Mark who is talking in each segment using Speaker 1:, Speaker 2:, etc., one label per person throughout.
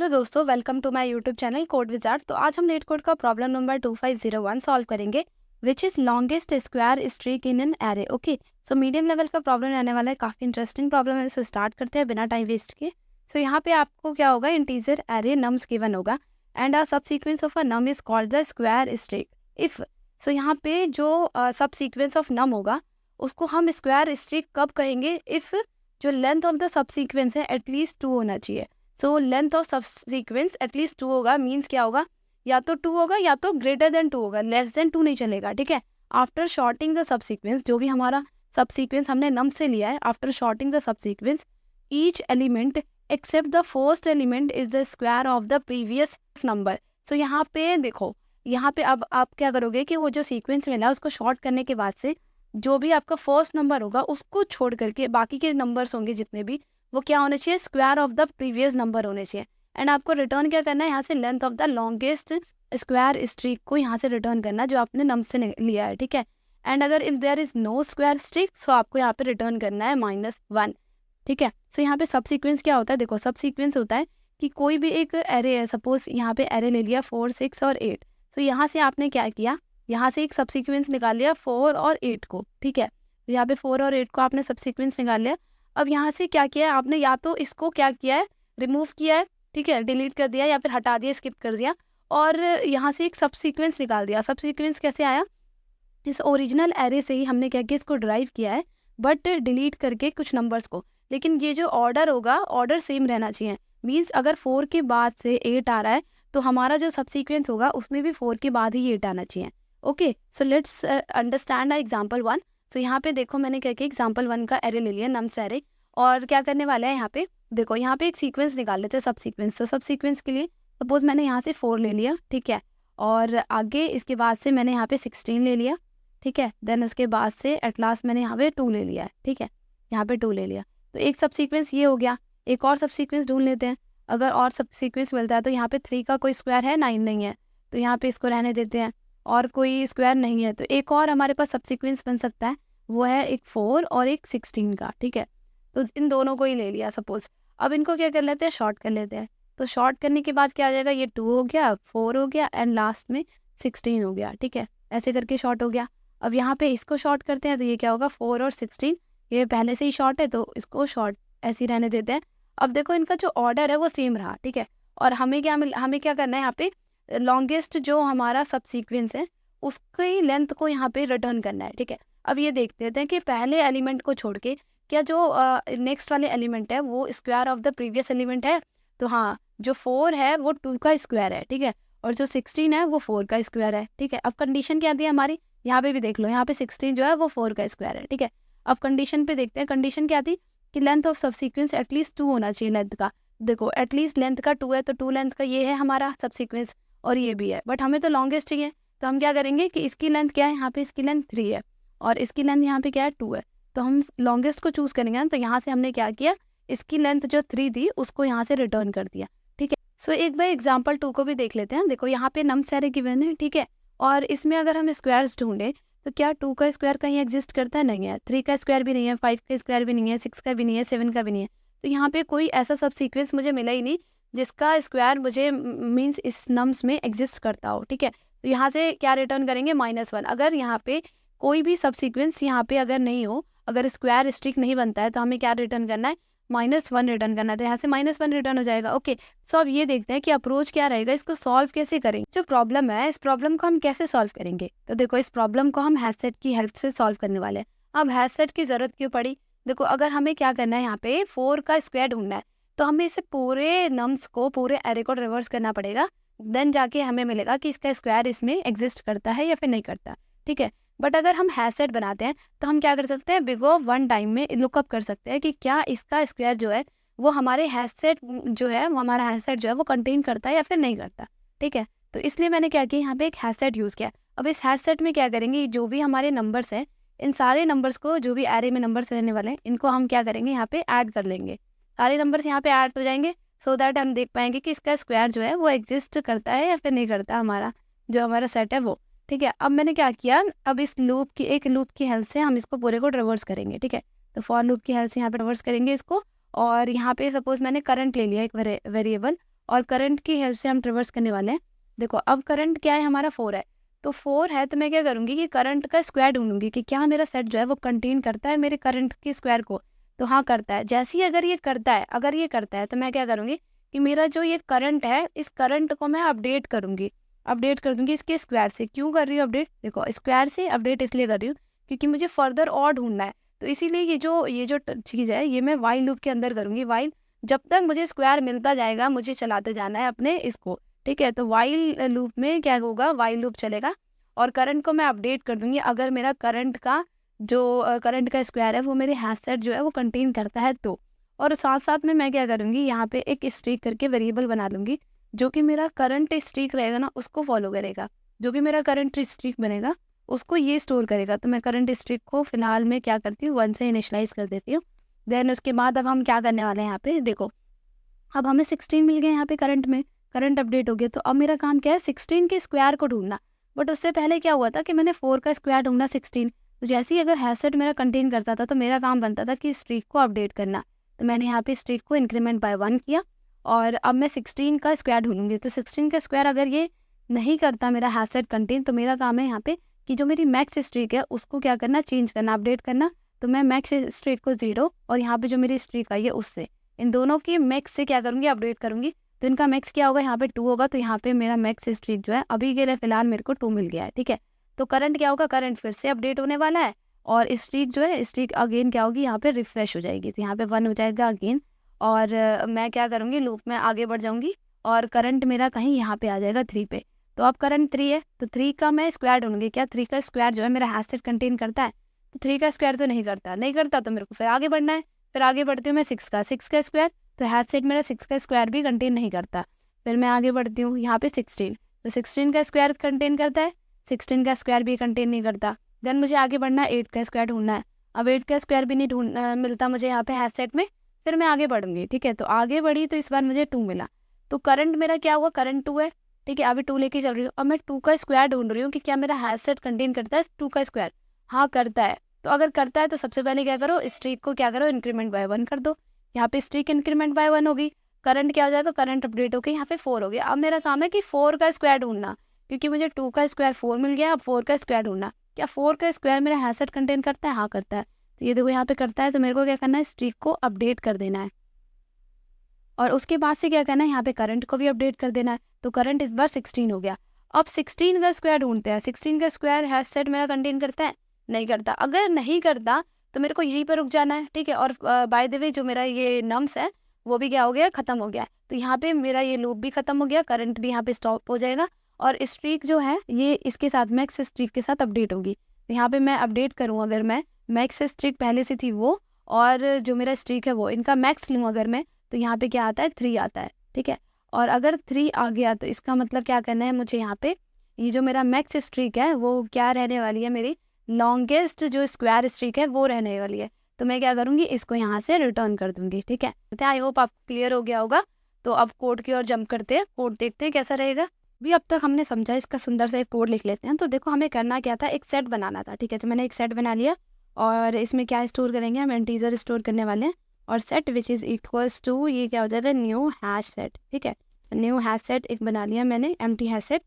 Speaker 1: Hello दोस्तों, welcome to my YouTube channel Code Wizard. तो आज हम नेट कोड का प्रॉब्लम नंबर 2501 सॉल्व करेंगे, which is longest square streak in an array. Okay, so medium level का problem रहने वाला है, काफ़ी इंटरेस्टिंग प्रॉब्लम है। सो स्टार्ट करते हैं बिना टाइम वेस्ट किए। सो यहाँ पे आपको क्या होगा, इंटीजर एरे नम्स गिवन होगा and a subsequence of a num is called the square streak if. So यहाँ पे जो सब सीक्वेंस ऑफ नम होगा उसको हम स्क्वायर स्ट्रीक कब कहेंगे, इफ़ जो length of the sub sequence है एटलीस्ट 2 होना चाहिए। सो लेंथ ऑफ सब सीक्वेंस एटलीस्ट 2 होगा, मीन्स क्या होगा, या तो 2 होगा या तो ग्रेटर देन 2 होगा, लेस देन 2 नहीं चलेगा। ठीक है, after sorting the subsequence, जो भी हमारा सब सीक्वेंस हमने नम से लिया है, after sorting the subsequence each element except the first element is the square of the previous number. So यहाँ पे देखो, यहाँ पे अब आप क्या करोगे कि वो जो सीक्वेंस मिला है उसको शॉर्ट करने के बाद से जो भी आपका फर्स्ट नंबर होगा उसको छोड़ करके बाकी के नंबर्स होंगे जितने भी, वो क्या होने चाहिए, square of the previous number होने चाहिए। एंड आपको रिटर्न क्या करना है, यहाँ से length of the longest square streak को यहाँ से रिटर्न करना है जो आपने नम से लिया है। ठीक है, एंड अगर if there is no square streak so आपको यहाँ पे रिटर्न करना है -1। ठीक है, सो यहाँ पे सब सीक्वेंस क्या होता है, देखो सब सीक्वेंस होता है कि कोई भी एक एरे है, सपोज यहाँ पे एरे ले लिया 4, 6 और 8। तो यहाँ से आपने क्या किया, यहाँ से एक सब सीक्वेंस निकाल लिया 4 और 8 को। ठीक है, तो यहाँ पे 4 और 8 को आपने सब सीक्वेंस निकाल लिया। अब यहाँ से क्या किया है आपने, या तो इसको क्या किया है, रिमूव किया है, ठीक है, डिलीट कर दिया या फिर हटा दिया, स्किप कर दिया, और यहाँ से एक सब सीक्वेंस निकाल दिया। सब सीक्वेंस कैसे आया, इस ओरिजिनल एरे से ही हमने क्या किया, इसको ड्राइव किया है बट डिलीट करके कुछ नंबर्स को। लेकिन ये जो ऑर्डर होगा, ऑर्डर सेम रहना चाहिए। मीन्स अगर 4 के बाद से 8 आ रहा है तो हमारा जो सब सीक्वेंस होगा उसमें भी 4 के बाद ही 8 आना चाहिए। Okay, so let's understand example 1। तो यहाँ पे देखो मैंने क्या किया, एग्जाम्पल 1 का एरे ले लिया, नम्स एरे, और क्या करने वाला है यहाँ पे देखो, यहाँ पे एक सीक्वेंस निकाल लेते हैं सब सीक्वेंस। तो सब सीक्वेंस के लिए सपोज मैंने यहाँ से 4 ले लिया, ठीक है, और आगे इसके बाद से मैंने यहाँ पे 16 ले लिया, ठीक है, देन उसके बाद से एट लास्ट मैंने यहाँ पे 2 ले लिया है। ठीक है, यहाँ पे 2 ले लिया, तो एक सब सीक्वेंस ये हो गया। एक और सब सीक्वेंस ढूंढ लेते हैं, अगर और सब सीक्वेंस मिलता है तो यहाँ पे 3 का कोई स्क्वायर है, 9 नहीं है, तो यहाँ पे इसको रहने देते हैं, और कोई स्क्वायर नहीं है तो एक और हमारे पास सब सीक्वेंस बन सकता है, वो है एक 4 और एक 16 का। ठीक है, तो इन दोनों को ही ले लिया सपोज। अब इनको क्या कर लेते हैं, शॉर्ट कर लेते हैं। तो शॉर्ट करने के बाद क्या आ जाएगा, ये 2 हो गया, 4 हो गया एंड लास्ट में 16 हो गया। ठीक है, ऐसे करके शॉर्ट हो गया। अब यहाँ पे इसको शॉर्ट करते हैं तो ये क्या होगा, 4 और 16, ये पहले से ही शॉर्ट है तो इसको शॉर्ट ऐसे ही रहने देते हैं। अब देखो इनका जो ऑर्डर है वो सेम रहा। ठीक है, और हमें क्या करना है, यहाँ पे लॉन्गेस्ट जो हमारा सब सीक्वेंस है उसकी लेंथ को यहाँ पे रिटर्न करना है। ठीक है, अब ये देख लेते हैं कि पहले एलिमेंट को छोड़ के क्या जो नेक्स्ट वाले एलिमेंट है वो square of the previous element है। तो हाँ, जो 4 है वो 2 का स्क्वायर है। ठीक है, और जो 16 है वो 4 का स्क्वायर है। ठीक है, अब कंडीशन क्या दी है हमारी, यहाँ पे भी देख लो, यहाँ पे 16 जो है वो 4 का स्क्वायर है। ठीक है, अब कंडीशन पे देखते हैं, कंडीशन क्या थी कि लेंथ ऑफ सब सीक्वेंस एटलीस्ट 2 होना चाहिए लेंथ का। देखो एटलीस्ट लेंथ का 2 है तो 2 लेंथ का ये है हमारा सब सीक्वेंस, और ये भी है, बट हमें तो लॉन्गेस्ट चाहिए। तो हम क्या करेंगे कि इसकी लेंथ क्या है, यहाँ पे इसकी लेंथ 3 है और इसकी लेंथ यहाँ पे क्या है, 2 है, तो हम लॉन्गेस्ट को चूज करेंगे ना। तो यहाँ से हमने क्या किया, इसकी लेंथ जो 3 थी उसको यहाँ से रिटर्न कर दिया। ठीक है, सो एक बार एग्जाम्पल 2 को भी देख लेते हैं। देखो यहाँ पे नम सारे गिवन है, ठीक है, और इसमें अगर हम स्क्वायर्स ढूंढे तो क्या 2 का स्क्वायर कहीं एग्जिस्ट करता है, नहीं है, 3 का स्क्वायर भी नहीं है, 5 का स्क्वायर भी नहीं है, 6 का भी नहीं है, 7 का भी नहीं है। तो यहाँ पे कोई ऐसा सब सीक्वेंस मुझे मिला ही नहीं जिसका स्क्वायर मुझे मीन्स इस नम्स में एग्जिस्ट करता हो। ठीक है, तो यहाँ से क्या रिटर्न करेंगे, -1। अगर यहाँ पे कोई भी सब सीक्वेंस यहाँ पे अगर नहीं हो, अगर स्क्वायर स्ट्रिक नहीं बनता है तो हमें क्या रिटर्न करना है, -1 रिटर्न करना है। तो यहाँ से -1 रिटर्न हो जाएगा। ओके, सो अब ये देखते हैं कि अप्रोच क्या रहेगा, इसको सॉल्व कैसे करेंगे। जो प्रॉब्लम है इस प्रॉब्लम को हम कैसे सॉल्व करेंगे, तो देखो इस प्रॉब्लम को हम हैशसेट की हेल्प से सॉल्व करने वाले हैं। अब हैशसेट की जरूरत क्यों पड़ी, देखो अगर हमें क्या करना है, यहाँ पे 4 का स्क्वायर ढूंढना है तो हमें इसे पूरे नम्स को, पूरे एरे को रिवर्स करना पड़ेगा, देन जाके हमें मिलेगा कि इसका स्क्वायर इसमें एग्जिस्ट करता है या फिर नहीं करता। ठीक है, बट अगर हम हैशसेट बनाते हैं तो हम क्या कर सकते हैं, बिग ऑफ 1 टाइम में लुकअप कर सकते हैं कि क्या इसका स्क्वायर जो है वो हमारे हैशसेट जो है, वो हमारा हैशसेट जो है वो कंटेन करता है या फिर नहीं करता। ठीक है, तो इसलिए मैंने क्या किया, यहाँ पे एक हैशसेट यूज़ किया। अब इस हैशसेट में क्या करेंगे, जो भी हमारे नंबर्स हैं इन सारे नंबर्स को, जो भी एरे में नंबर्स रहने वाले हैं इनको हम क्या करेंगे, यहाँ पे ऐड कर लेंगे। सारे नंबर्स यहाँ पे ऐड हो जाएंगे सो दैट हम देख पाएंगे कि इसका स्क्वायर जो है वो एग्जिस्ट करता है या फिर नहीं करता, हमारा जो हमारा सेट है वो। ठीक है, अब मैंने क्या किया, अब इस लूप की, एक लूप की हेल्प से हम इसको पूरे को रिवर्स करेंगे। ठीक है, तो फॉर लूप की हेल्प से यहाँ पे रिवर्स करेंगे इसको, और यहाँ पे सपोज मैंने करंट ले लिया एक वेरिएबल, और करंट की हेल्प से हम ट्रिवर्स करने वाले हैं। देखो अब करंट क्या है, हमारा 4 है, तो 4 है तो मैं क्या करूँगी कि करंट का स्क्वायर ढूंढूंगी कि क्या मेरा सेट जो है वो कंटेन करता है मेरे करंट के स्क्वायर को। तो हाँ करता है। जैसे ही अगर ये करता है, तो मैं क्या करूँगी कि मेरा जो ये करंट है, इस करंट को मैं अपडेट कर दूंगी इसके स्क्वायर से। क्यों कर रही हूँ अपडेट? देखो स्क्वायर से अपडेट इसलिए कर रही हूँ क्योंकि मुझे फर्दर और ढूंढना है। तो इसीलिए ये जो चीज़ है ये मैं वाइल लूप के अंदर करूँगी। वाइल जब तक मुझे स्क्वायर मिलता जाएगा मुझे चलाते जाना है अपने इसको, ठीक है। तो वाइल लूप में क्या होगा, वाइल लूप चलेगा और करंट को मैं अपडेट कर दूंगी अगर मेरा करंट का करंट का स्क्वायर है वो मेरे हैश सेट जो है वो कंटेन करता है तो। और साथ साथ में मैं क्या करूँगी, यहाँ पे एक स्ट्रीक करके वेरिएबल बना लूँगी जो कि मेरा करंट स्ट्रीक रहेगा ना उसको फॉलो करेगा। जो भी मेरा करंट स्ट्रीक बनेगा उसको ये स्टोर करेगा। तो मैं करंट स्ट्रीक को फिलहाल में क्या करती हूँ 1 से इनिशियलाइज कर देती हूँ। देन उसके बाद अब हम क्या करने वाले हैं, यहाँ पे देखो अब हमें 16 मिल गए यहाँ पे करंट में, करंट अपडेट हो गया। तो अब मेरा काम क्या है, 16 के स्क्वायर को ढूंढना। बट उससे पहले क्या हुआ था कि मैंने 4 का स्क्वायर ढूंढना 16। तो जैसे ही अगर हैशसेट मेरा कंटेन करता था तो मेरा काम बनता था कि स्ट्रीक को अपडेट करना। तो मैंने यहाँ पे स्ट्रीक को इंक्रीमेंट बाय 1 किया और अब मैं 16 का स्क्वायर ढूंढूंगी। तो 16 का स्क्वायर अगर ये नहीं करता मेरा हैशसेट कंटेन, तो मेरा काम है यहाँ पे कि जो मेरी मैक्स स्ट्रीक है उसको क्या करना, चेंज करना, अपडेट करना। तो मैं मैक्स स्ट्रीक को 0 और यहाँ पे जो मेरी स्ट्रीक आई है उससे, इन दोनों की मैक्स से क्या करूँगी, अपडेट करूँगी। तो इनका मैक्स क्या होगा, यहाँ पे 2 होगा। तो यहाँ पे मेरा मैक्स स्ट्रीक जो है अभी के लिए फिलहाल मेरे को 2 मिल गया है, ठीक है। तो करंट क्या होगा, करंट फिर से अपडेट होने वाला है और स्ट्रीक जो है, स्ट्रीक अगेन क्या होगी, यहाँ पे रिफ्रेश हो जाएगी। तो यहाँ पे 1 हो जाएगा अगेन और मैं क्या करूँगी, लूप में आगे बढ़ जाऊँगी और करंट मेरा कहीं यहाँ पे आ जाएगा 3 पे। तो अब करंट 3 है तो 3 का मैं स्क्वायर ढूंढूंगी। क्या 3 का स्क्वायर जो है मेरा हैशसेट कंटेन करता है? तो 3 का स्क्वायर तो नहीं करता तो मेरे को फिर आगे बढ़ना है। फिर आगे बढ़ती हूँ मैं 6 का स्क्वायर। तो हैशसेट मेरा 6 का स्क्वायर भी कंटेन नहीं करता। फिर मैं आगे बढ़ती हूँ यहाँ पे 16। तो 16 का स्क्वायर कंटेन करता है, 16 का स्क्वायर भी कंटेन नहीं करता। देन मुझे आगे बढ़ना है, 8 का स्क्वायर ढूंढना है। अब 8 का स्क्वायर भी नहीं मिलता मुझे यहाँ पे हैशसेट में। फिर मैं आगे बढ़ूंगी, ठीक है। तो आगे बढ़ी तो इस बार मुझे 2 मिला। तो करंट मेरा क्या हुआ, करंट 2 है, ठीक है। अभी 2 लेके चल रही हूँ। अब मैं 2 का स्क्वायर ढूंढ रही हूँ कि क्या मेरा हैशसेट कंटेन करता है 2 का स्क्वायर। हाँ करता है। तो अगर करता है तो सबसे पहले क्या करो, स्ट्रीक को क्या करो, इंक्रीमेंट बाय 1 कर दो। यहाँ पे स्ट्रीक इंक्रीमेंट बाय 1 होगी, करंट क्या हो जाएगा, करंट अपडेट होकर यहाँ पे 4 हो गया। अब मेरा काम है कि 4 का स्क्वायर ढूंढना, क्योंकि मुझे 2 का स्क्वायर 4 मिल गया। अब 4 का स्क्वायर ढूंढना। क्या 4 का स्क्वायर मेरा हैशसेट कंटेन करता है? हाँ करता है। तो ये देखो यहाँ पे करता है। तो मेरे को क्या करना है, स्ट्रीक को अपडेट कर देना है और उसके बाद से क्या करना है, यहाँ पे करंट को भी अपडेट कर देना है। तो करंट इस बार 16 हो गया। अब 16 का स्क्वायर ढूंढते हैं। 16 का स्क्वायर हैशसेट मेरा कंटेन करता है? नहीं करता। अगर नहीं करता तो मेरे को यहीं पर रुक जाना है, ठीक है। और बाय द वे जो मेरा ये नम्स है वो भी क्या हो गया, खत्म हो गया है। तो यहाँ पे मेरा ये लूप भी खत्म हो गया, करंट भी यहाँ पे स्टॉप हो जाएगा और स्ट्रीक जो है ये इसके साथ, मैक्स स्ट्रीक के साथ अपडेट होगी। तो यहाँ पे मैं अपडेट करूँ, अगर मैं मैक्स स्ट्रीक पहले से थी वो और जो मेरा स्ट्रीक है वो, इनका मैक्स लूँ अगर मैं, तो यहाँ पे क्या आता है, 3 आता है, ठीक है। और अगर 3 आ गया तो इसका मतलब क्या करना है मुझे, यहाँ पे ये जो मेरा मैक्स स्ट्रीक है वो क्या रहने वाली है, मेरी लॉन्गेस्ट जो स्क्वायर स्ट्रीक है वो रहने वाली है। तो मैं क्या करूँगी, इसको यहाँ से रिटर्न कर दूंगी, ठीक है। तो आई होप आपको क्लियर हो गया होगा। तो अब कोड की ओर जंप करते हैं, कोड देखते हैं कैसा रहेगा। भी अब तक हमने समझा, इसका सुंदर सा एक कोड लिख लेते हैं। तो देखो हमें करना क्या था, एक सेट बनाना था, ठीक है। तो मैंने एक सेट बना लिया और इसमें क्या स्टोर करेंगे, हम इंटीजर स्टोर करने वाले हैं और set which is equals to, ये क्या हो जाएगा, न्यू हैश सेट, ठीक है। न्यू हैश सेट एक बना लिया मैंने, एम्प्टी हैश सेट।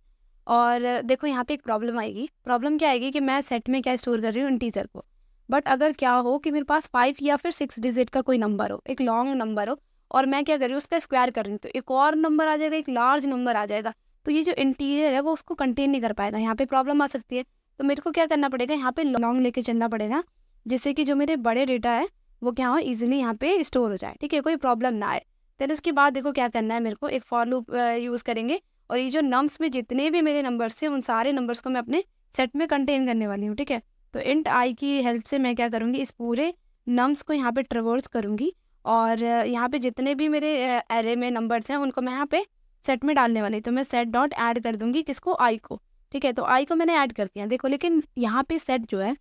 Speaker 1: और देखो यहाँ पे एक प्रॉब्लम आएगी। प्रॉब्लम क्या आएगी कि मैं सेट में क्या स्टोर कर रही हूँ, इंटीजर को। बट अगर क्या हो कि मेरे पास 5 या फिर 6 डिजिट का कोई नंबर हो, एक लॉन्ग नंबर हो, और मैं क्या कर रही हूँ, उसका स्क्वायर कर रही हूँ, तो एक और नंबर आ जाएगा, एक लार्ज नंबर आ जाएगा। तो ये जो इंटीजर है वो उसको कंटेन नहीं कर पाएगा, यहाँ पे प्रॉब्लम आ सकती है। तो मेरे को क्या करना पड़ेगा, यहाँ पे लॉन्ग लेके चलना पड़ेगा, जिससे कि जो मेरे बड़े डेटा है वो क्या हो, ईजिली यहाँ पे स्टोर हो जाए, ठीक है, कोई प्रॉब्लम ना आए। फिर उसके बाद देखो क्या करना है, मेरे को एक फॉर लूप यूज़ करेंगे और ये जो नम्स में जितने भी मेरे नंबर्स हैं उन सारे नंबर्स को मैं अपने सेट में कंटेन करने वाली हूँ, ठीक है। तो इंट आई की हेल्प से मैं क्या करूँगी, इस पूरे नम्स को यहाँ पे ट्रेवर्स करूँगी और यहाँ पे जितने भी मेरे एरे में नंबर्स हैं उनको मैं यहाँ पे सेट में डालने वाली। तो मैं सेट डॉट ऐड कर दूँगी किसको, आई को, ठीक है। तो आई को मैंने ऐड कर दिया, देखो। लेकिन यहाँ पे सेट जो है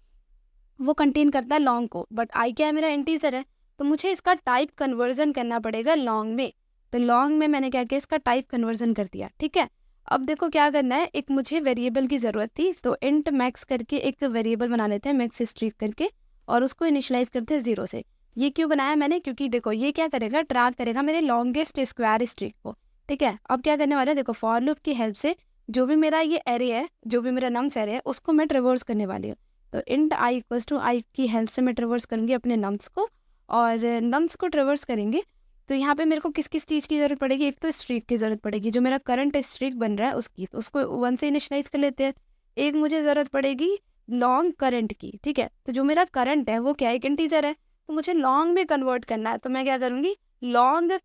Speaker 1: वो कंटेन करता है लॉन्ग को, बट आई क्या है, मेरा इंटीजर है। तो मुझे इसका टाइप कन्वर्जन करना पड़ेगा लॉन्ग में। तो लॉन्ग में मैंने क्या किया, इसका टाइप कन्वर्जन कर दिया, ठीक है। अब देखो क्या करना है, एक मुझे वेरिएबल की ज़रूरत थी। तो इंट मैक्स करके एक वेरिएबल बना लेते हैं, मैक्स स्ट्रीक करके, और उसको इनिशियलाइज करते हैं 0 से। ये क्यों बनाया मैंने, क्योंकि देखो ये क्या करेगा, ट्रैक करेगा मेरे लॉन्गेस्ट स्क्वायर स्ट्रीक को। ठीक है। अब क्या करने वाले हैं, देखो फॉर लूप की हेल्प से जो भी मेरा ये एरे है, जो भी मेरा नम्स एरे है, उसको मैं ट्रिवर्स करने वाली हूँ। तो इंट आई इक्वल्स टू आई की हेल्प से मैं ट्रिवर्स करूँगी अपने नम्स को, और नम्स को ट्रिवर्स करेंगे तो यहाँ पे मेरे को किस किस चीज़ की ज़रूरत पड़ेगी। एक तो स्ट्रीक की ज़रूरत पड़ेगी, जो मेरा करंट स्ट्रीक बन रहा है उसकी, तो उसको 1 से इनिशियलाइज कर लेते हैं। एक मुझे ज़रूरत पड़ेगी लॉन्ग करंट की, ठीक है। तो जो मेरा करंट है वो क्या है, एक इंटीजर है, तो मुझे लॉन्ग में कन्वर्ट करना है। तो मैं क्या करूँगी, लॉन्ग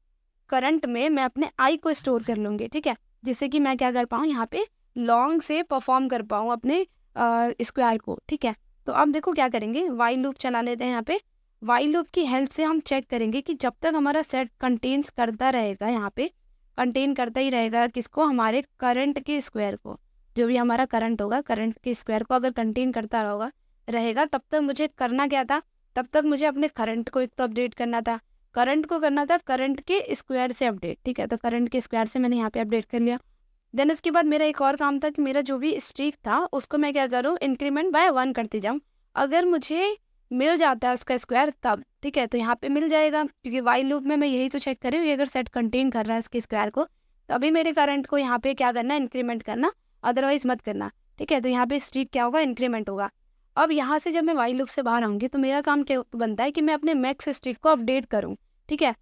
Speaker 1: करंट में मैं अपने आई को स्टोर कर लूँगी, ठीक है, जिससे कि मैं क्या कर पाऊँ, यहाँ पे लॉन्ग से परफॉर्म कर पाऊँ अपने स्क्वायर को, ठीक है। तो अब देखो क्या करेंगे, वाइल लूप चला लेते हैं यहाँ पे। वाइल लूप की हेल्प से हम चेक करेंगे कि जब तक हमारा सेट कंटेन्स करता रहेगा, यहाँ पे कंटेन करता ही रहेगा किसको, हमारे करंट के स्क्वायर को, जो भी हमारा करंट होगा, करंट के स्क्वायर को अगर कंटेन करता रहेगा, तब तक मुझे करना क्या था, तब तक मुझे अपने करंट को एक तो अपडेट करना था, करंट को करना था करंट के स्क्वायर से अपडेट, ठीक है। तो करंट के स्क्वायर से मैंने यहाँ पे अपडेट कर लिया। देन उसके बाद मेरा एक और काम था कि मेरा जो भी स्ट्रीक था उसको मैं क्या करूँ, इंक्रीमेंट बाय 1 करती जाऊँ। अगर मुझे मिल जाता है उसका स्क्वायर तब, ठीक है, तो यहाँ पे मिल जाएगा, क्योंकि वाइल लूप में मैं यही तो चेक कर रही हूँ, ये अगर सेट कंटेन कर रहा है उसके स्क्वायर को, तभी मेरे करंट को यहाँ पे क्या करना है, इंक्रीमेंट करना, अदरवाइज मत करना, ठीक है। तो यहाँ पे स्ट्रीक क्या होगा, इंक्रीमेंट होगा। अब यहाँ से जब मैं वाइल लूप से बाहर आऊँगी तो मेरा काम क्या बनता है कि मैं अपने मैक्स स्ट्रीक को अपडेट करूँ, ठीक है।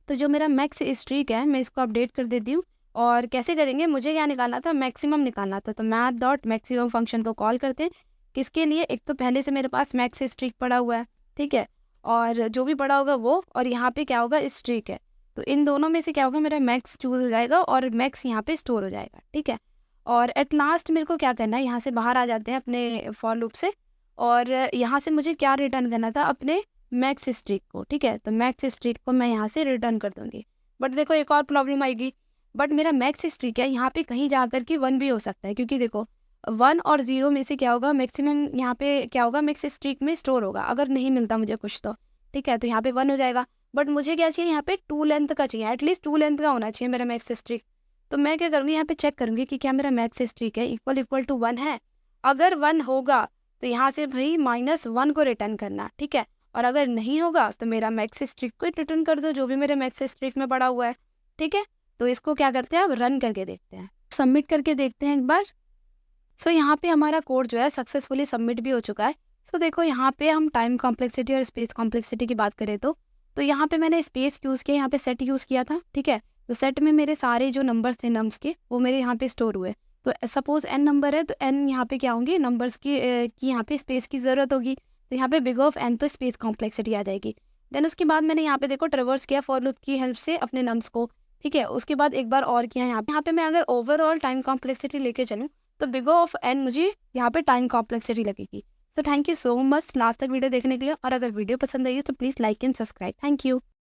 Speaker 1: तो जो मेरा मैक्स स्ट्रीक है मैं इसको अपडेट कर देती हूँ। और कैसे करेंगे, मुझे क्या निकालना था, मैक्सिमम निकालना था। तो मैथ डॉट मैक्सिमम फंक्शन को कॉल करते हैं, किसके लिए, एक तो पहले से मेरे पास मैक्स स्ट्रीक पड़ा हुआ है, ठीक है, और जो भी पड़ा होगा वो, और यहाँ पे क्या होगा, स्ट्रीक है। तो इन दोनों में से क्या होगा, मेरा मैक्स चूज हो जाएगा और मैक्स यहाँ पे स्टोर हो जाएगा, ठीक है। और एट लास्ट मेरे को क्या करना है, यहाँ से बाहर आ जाते हैं अपने फॉर लूप से, और यहाँ से मुझे क्या रिटर्न करना था, अपने मैक्स स्ट्रीक को, ठीक है। तो मैक्स स्ट्रीक को मैं यहाँ से रिटर्न कर दूंगी। बट देखो एक और प्रॉब्लम आएगी, बट मेरा मैक्स स्ट्रीक है यहाँ पे कहीं जाकर के 1 भी हो सकता है, क्योंकि देखो 1 और 0 में से क्या होगा, मैक्सिमम यहाँ पे क्या होगा, मैक्स स्ट्रीक में स्टोर होगा, अगर नहीं मिलता मुझे कुछ तो, ठीक है। तो यहाँ पे 1 हो जाएगा, बट मुझे क्या चाहिए, यहाँ पे 2 लेंथ का चाहिए, एटलीस्ट 2 लेंथ का होना चाहिए मेरा मैक्स स्ट्रीक। तो मैं क्या करूँगी, यहाँ पे चेक करूँगी कि क्या मेरा मैक्स स्ट्रीक है इक्वल टू 1 है। अगर 1 होगा तो यहाँ से भाई -1 को रिटर्न करना, ठीक है। और अगर नहीं होगा तो मेरा मैक्स स्ट्रिक को रिटर्न कर दो, जो भी मेरे मैक्स स्ट्रिक में पड़ा हुआ है, ठीक है। तो इसको क्या करते हैं, अब रन करके देखते हैं, सबमिट करके देखते हैं एक बार। सो यहाँ पे हमारा कोड जो है सक्सेसफुली सबमिट भी हो चुका है। सो देखो यहाँ पे हम टाइम कॉम्प्लेक्सिटी और स्पेस कॉम्प्लेक्सिटी की बात करें तो यहाँ पे मैंने स्पेस यूज़ किया, यहाँ पे सेट यूज़ किया था, ठीक है। तो सेट में मेरे सारे जो नंबर्स थे नम्स के, वो मेरे यहाँ पे स्टोर हुए। तो सपोज n नंबर है तो n यहाँ पे क्या होंगे, नंबर्स की यहाँ पे स्पेस की ज़रूरत होगी, तो यहाँ पे बिग ऑफ n तो स्पेस कॉम्प्लेक्सिटी आ जाएगी। देन उसके बाद मैंने यहाँ पे देखो ट्रेवर्स किया फॉर लूप की हेल्प से अपने नम्स को, ठीक है। उसके बाद एक बार और किया यहाँ पे मैं अगर ओवरऑल टाइम कॉम्प्लेक्सिटी लेके चलूँ तो बिग ऑफ n मुझे यहाँ पे टाइम कॉम्प्लेक्सिटी लगेगी। So thank you so much last तक वीडियो देखने के लिए, और अगर वीडियो पसंद आई हो तो please like and subscribe. Thank you.